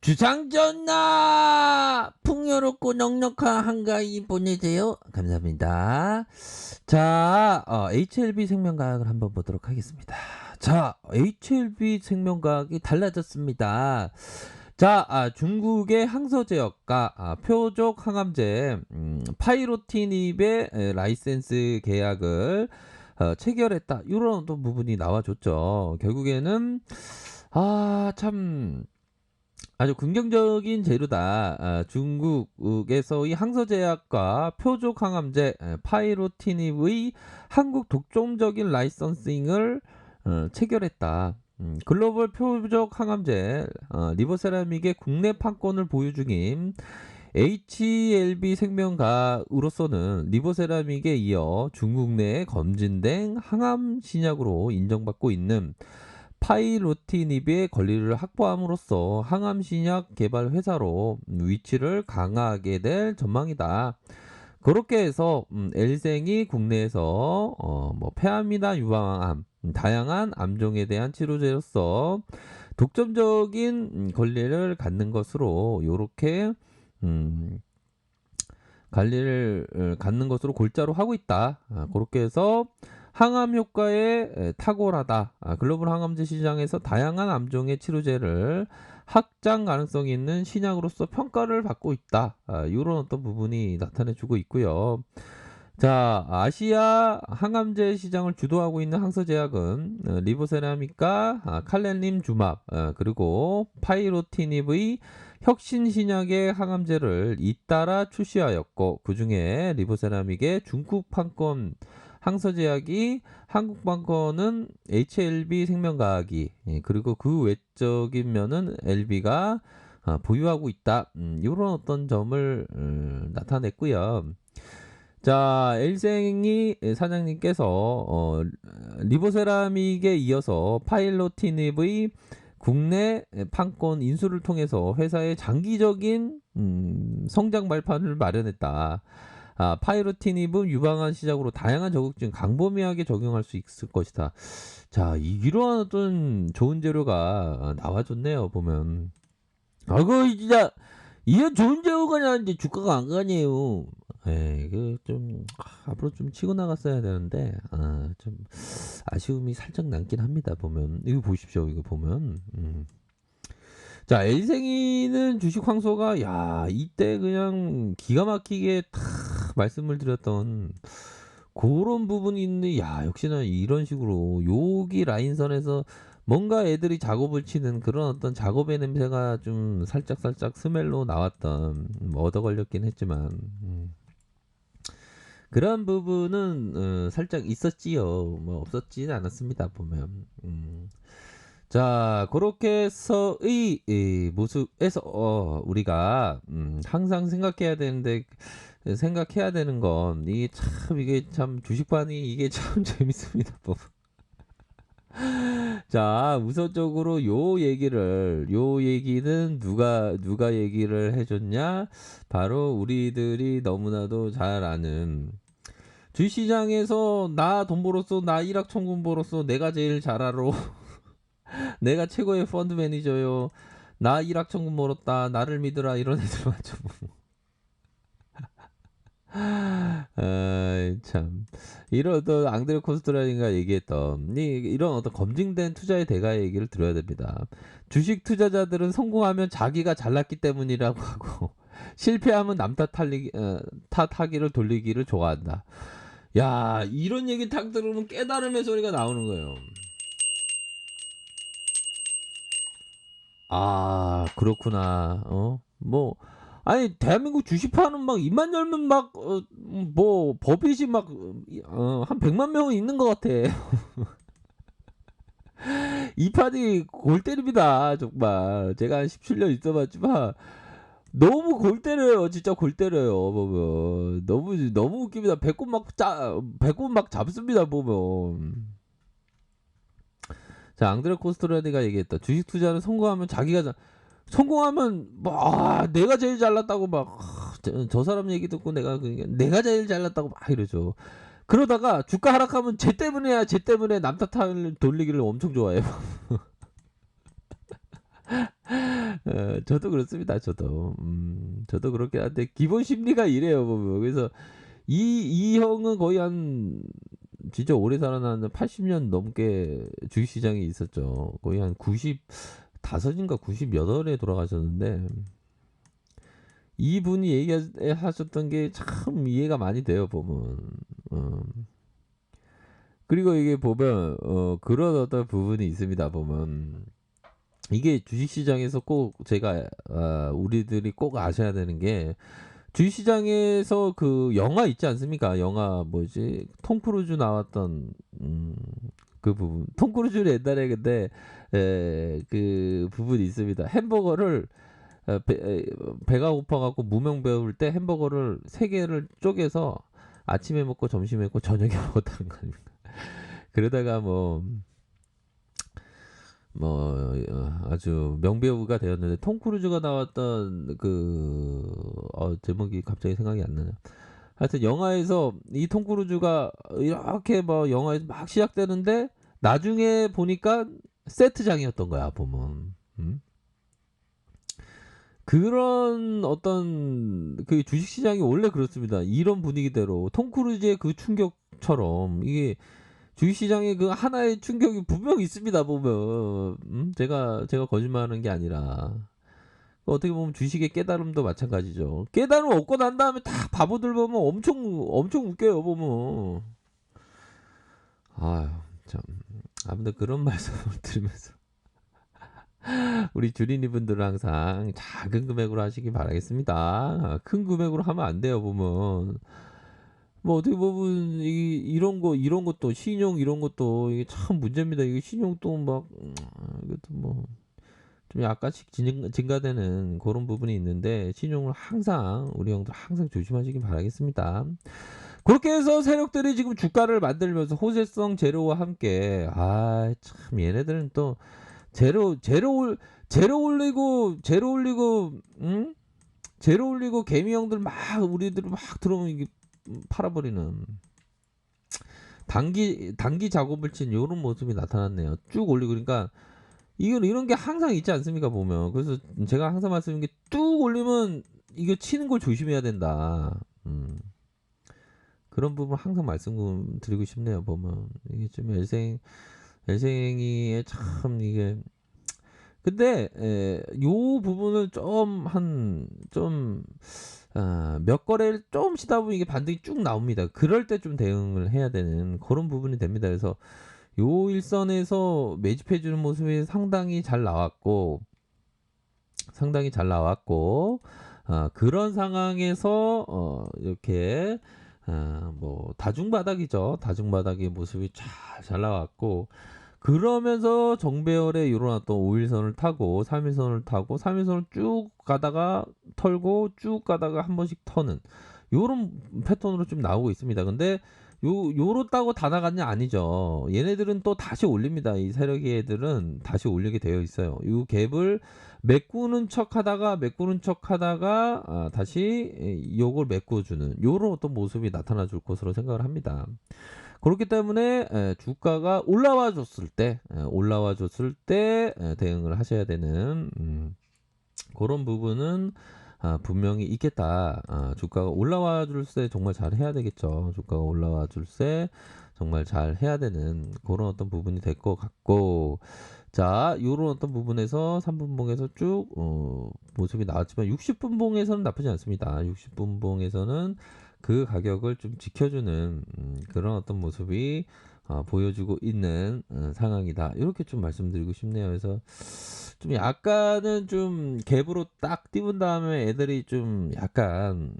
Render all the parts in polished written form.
주상전나 풍요롭고 넉넉한 한가위 보내세요. 감사합니다. 자, HLB 생명과학을 한번 보도록 하겠습니다. 자, HLB 생명과학이 달라졌습니다. 자, 중국의 항서제약과 표적 항암제 파이로티닙의 라이센스 계약을 체결했다. 이런 또 부분이 나와줬죠. 결국에는 참 아주 긍정적인 재료다. 중국에서의 항서제약과 표적 항암제 파이로티닙의 한국 독점적인 라이선싱을 체결했다. 글로벌 표적 항암제 리보세라믹의 국내 판권을 보유 중인 HLB 생명과로서는 리보세라믹에 이어 중국 내에 검증된 항암 신약으로 인정받고 있는 파이로티닙의 권리를 확보함으로써 항암 신약 개발 회사로 위치를 강화하게 될 전망이다. 그렇게 해서 엘생이 국내에서 폐암이나 유방암, 다양한 암종에 대한 치료제로서 독점적인 권리를 갖는 것으로 이렇게 관리를 갖는 것으로 골자로 하고 있다. 그렇게 해서 항암 효과에 탁월하다. 글로벌 항암제 시장에서 다양한 암종의 치료제를 확장 가능성이 있는 신약으로서 평가를 받고 있다. 이런 어떤 부분이 나타내주고 있고요. 자, 아시아 항암제 시장을 주도하고 있는 항서제약은 리보세라믹과 칼렌림 주맙 그리고 파이로티닙의 혁신 신약의 항암제를 잇따라 출시하였고 그 중에 리보세라믹의 중국 판권 항서제약이 한국 판권은 HLB 생명과학이 그리고 그 외적인 면은 LB가 보유하고 있다. 이런 어떤 점을 나타냈고요. 자, 엘생이 사장님께서 리보세라믹에 이어서 파일로티닙의 국내 판권 인수를 통해서 회사의 장기적인 성장 발판을 마련했다. 파이로티닙은 유방암 시작으로 다양한 저격증 광범위하게 적용할 수 있을 것이다. 자, 이러한 어떤 좋은 재료가 나와줬네요. 보면. 아이고 진짜 이게 좋은 재료가 나왔는데 주가가 안 가네요. 예, 그좀 앞으로 좀 치고 나갔어야 되는데 좀 아쉬움이 살짝 남긴 합니다. 보면 이거 보십시오. 이거 보면 자, 엘생이는 주식 황소가 야 이때 그냥 기가 막히게 탁 말씀을 드렸던 그런 부분이 있는데 야 역시나 이런 식으로 여기 라인선에서 뭔가 애들이 작업을 치는 그런 어떤 작업의 냄새가 좀 살짝 스멜로 나왔던 얻어 걸렸긴 했지만 그런 부분은 살짝 있었지요. 뭐 없었지는 않았습니다. 보면 자 그렇게 해서의 모습에서 우리가 항상 생각해야 되는데 생각해야 되는 건 이게 참 주식반이 이게 참 재밌습니다. 보면. 자, 우선적으로 요 얘기는 누가 얘기를 해줬냐? 바로 우리들이 너무나도 잘 아는 주시장에서 나 돈 벌었어, 나 일확천금 벌었어, 내가 제일 잘 알아, 내가 최고의 펀드 매니저요, 나 일확천금 벌었다, 나를 믿으라 이런 애들 맞죠? 참 이런 어떤 앙드레 코스트라인가 얘기했던 이런 어떤 검증된 투자의 대가 얘기를 들어야 됩니다. 주식 투자자들은 성공하면 자기가 잘났기 때문이라고 하고 실패하면 남 탓하기를 돌리기를 좋아한다. 야 이런 얘기 딱 들으면 깨달음의 소리가 나오는 거예요. 그렇구나. 뭐 아니 대한민국 주식파는 막 입만 열면 막 뭐 법인이 막 한 100만 명은 있는 것 같아. 이 판이 골 때립니다. 정말 제가 한 17년 있어봤지만 너무 골 때려요. 진짜 골 때려요. 보면 너무 웃깁니다. 배꼽 막 잡습니다. 보면. 자, 앙드레 코스트라디가 얘기했다. 주식 투자는 성공하면 내가 제일 잘났다고 막 저 사람 얘기 듣고 내가 제일 잘났다고 막 이러죠. 그러다가 주가 하락하면 쟤 때문에 남 탓을 돌리기를 엄청 좋아해요. 저도 그렇습니다. 저도 그렇게 한데 기본 심리가 이래요 보면. 그래서 이 형은 거의 한 진짜 오래 살아났는데 80년 넘게 주식시장에 있었죠. 거의 한 95인가 90몇 월에 돌아가셨는데 이분이 얘기하셨던 게 참 이해가 많이 돼요 보면. 어. 그리고 이게 보면 그런 어떤 부분이 있습니다 보면. 이게 주식시장에서 꼭 제가 우리들이 꼭 아셔야 되는 게 주식시장에서 그 영화 있지 않습니까? 영화 뭐지? 톰 크루즈 나왔던 음, 그 부분. 톰 크루즈는 옛날에 근데 그 부분이 있습니다. 햄버거를 배가 고파갖고 무명 배울 때 햄버거를 세 개를 쪼개서 아침에 먹고 점심에 먹고 저녁에 먹었다는 거 아닙니까? 그러다가 아주 명배우가 되었는데 톰 크루즈가 나왔던 제목이 갑자기 생각이 안 나네요. 하여튼 영화에서 이 톰 크루즈가 이렇게 뭐 영화에서 막 시작되는데 나중에 보니까 세트장이었던 거야 보면. 그런 어떤 그 주식시장이 원래 그렇습니다. 이런 분위기대로 톰 크루즈의 그 충격처럼 이게 주식시장에 그 하나의 충격이 분명히 있습니다 보면. 제가 거짓말하는 게 아니라 어떻게 보면 주식의 깨달음도 마찬가지죠. 깨달음 얻고 난 다음에 다 바보들 보면 엄청 웃겨요 보면. 아유 참. 아무튼 그런 말씀을 드리면서 우리 주린이 분들은 항상 작은 금액으로 하시기 바라겠습니다. 큰 금액으로 하면 안 돼요 보면. 뭐 어떻게 보면 이런 것도 신용 이런 것도 이게 참 문제입니다. 이게 신용도 막 이것도 뭐 좀 약간씩 증가되는 그런 부분이 있는데 신용을 항상 우리 형들 항상 조심하시기 바라겠습니다. 그렇게 해서 세력들이 지금 주가를 만들면서 호재성 제로와 함께 참 얘네들은 또 제로 제로 올 제로 올리고 제로 올리고 개미 형들 막 우리들 막 들어오면 이게 팔아버리는 단기 작업을 친 요런 모습이 나타났네요. 쭉 올리고 그러니까 이건 이런 게 항상 있지 않습니까 보면. 그래서 제가 항상 말씀드린 게 뚝 올리면 이거 치는 걸 조심해야 된다. 그런 부분 항상 말씀드리고 싶네요 보면. 이게 좀 엘생이의 참 이게 근데 요 부분을 몇 거래를 좀 쉬다 보면 이게 반등이 쭉 나옵니다. 그럴 때 좀 대응을 해야 되는 그런 부분이 됩니다. 그래서 요 일선에서 매집해 주는 모습이 상당히 잘 나왔고 그런 상황에서 이렇게 뭐 다중바닥이죠. 다중바닥의 모습이 잘 나왔고 그러면서 정배열에 일어났던 5일선을 타고 3일선을 타고 3일선을 쭉 가다가 털고 쭉 가다가 한 번씩 터는 요런 패턴으로 좀 나오고 있습니다. 근데 요렇다고 다 나갔냐 아니죠. 얘네들은 또 다시 올립니다. 이 세력의 애들은 다시 올리게 되어 있어요. 요 갭을 메꾸는 척 하다가 다시 요걸 메꿔주는 요런 어떤 모습이 나타나 줄 것으로 생각을 합니다. 그렇기 때문에 주가가 올라와 줬을 때 대응을 하셔야 되는 그런 부분은 분명히 있겠다. 주가가 올라와 줄 때 정말 잘 해야 되겠죠. 주가가 올라와 줄 때 정말 잘 해야 되는 그런 어떤 부분이 될 것 같고 자, 요런 어떤 부분에서 3분봉에서 쭉 모습이 나왔지만 60분봉에서는 나쁘지 않습니다. 60분봉에서는 그 가격을 좀 지켜주는 그런 어떤 모습이 보여주고 있는 상황이다. 이렇게 좀 말씀드리고 싶네요. 그래서 좀 약간은 좀 갭으로 딱 띄운 다음에 애들이 좀 약간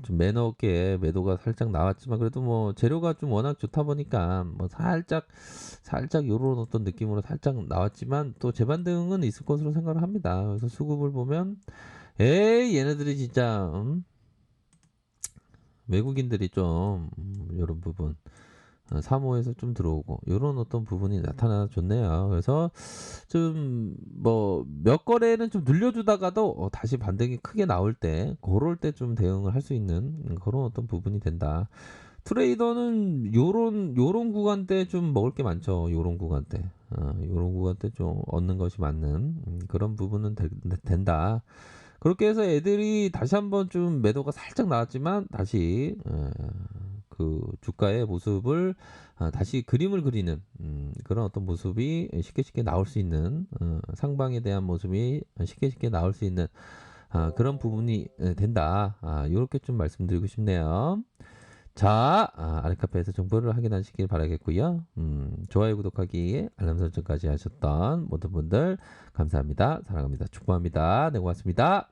좀 매너 없게 매도가 살짝 나왔지만 그래도 뭐 재료가 좀 워낙 좋다 보니까 뭐 살짝 요런 어떤 느낌으로 살짝 나왔지만 또 재반등은 있을 것으로 생각을 합니다. 그래서 수급을 보면 에이 얘네들이 진짜 외국인들이 좀 요런 부분 3호에서 좀 들어오고 요런 어떤 부분이 나타나 줬네요. 그래서 좀 뭐 몇 거래는 좀 늘려주다가도 다시 반등이 크게 나올 때 그럴 때 좀 대응을 할 수 있는 그런 어떤 부분이 된다. 트레이더는 요런 구간대 좀 먹을 게 많죠. 요런 구간대. 요런 구간대 좀 얻는 것이 맞는 그런 부분은 된다. 그렇게 해서 애들이 다시 한번 좀 매도가 살짝 나왔지만 다시 그 주가의 모습을 다시 그림을 그리는 그런 어떤 모습이 쉽게 나올 수 있는 상방에 대한 모습이 쉽게 나올 수 있는 그런 부분이 된다. 요렇게 좀 말씀드리고 싶네요. 자, 아르카페에서 정보를 확인하시길 바라겠고요. 좋아요, 구독하기, 알람 설정까지 하셨던 모든 분들 감사합니다. 사랑합니다. 축복합니다. 네, 고맙습니다.